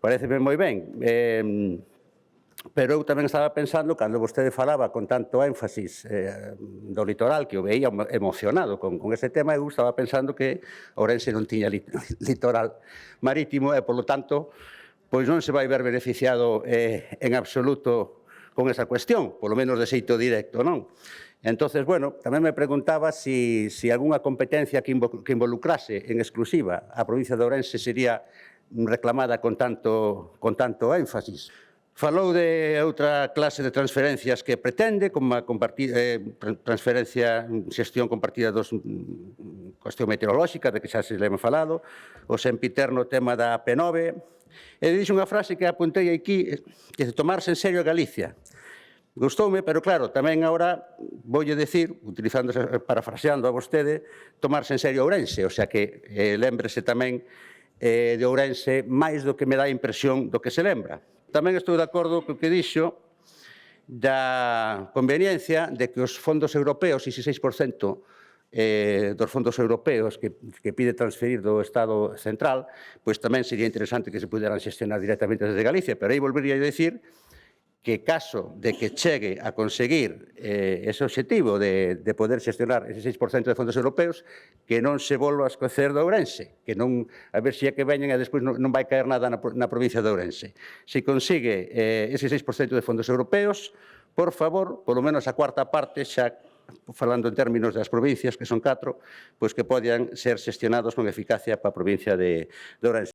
Pareceme moi ben. Pero eu tamén estaba pensando, cando vostede falaba con tanto énfasis do litoral, que o veía emocionado con ese tema, eu estaba pensando que Ourense non tiña litoral marítimo e, polo tanto, pois non se vai ver beneficiado en absoluto con esa cuestión, polo menos de xeito directo, non? Entonces, bueno, tamén me preguntaba si algunha competencia que involucrase en exclusiva a provincia de Ourense sería reclamada con tanto énfasis. Falou de outra clase de transferencias que pretende, como a xestión compartida dos cuestión meteorolóxica, de que xa se le hemos falado, o sempiterno tema da P9, e dixo unha frase que apuntei aquí, que de tomarse en serio a Galicia. Gustoume, pero claro, tamén agora voulle decir, parafraseando a vostede, tomarse en serio Ourense, o sea que lémbrese tamén de Ourense máis do que me dá a impresión do que se lembra. Tamén estou de acordo co que dixo da conveniencia de que os fondos europeos, 16% dos fondos europeos que pide transferir do Estado central, pois tamén sería interesante que se puderan xestionar directamente desde Galicia, pero aí volvería a decir que caso de que chegue a conseguir ese objetivo de poder xestionar ese 6% de fondos europeos, que non se volva a escocer de Ourense, que non, a ver se é que veñen e despois non vai caer nada na provincia de Ourense. Se consigue ese 6% de fondos europeos, por favor, polo menos a cuarta parte, xa falando en términos das provincias, que son 4, pois que podan ser xestionados con eficacia para a provincia de Ourense.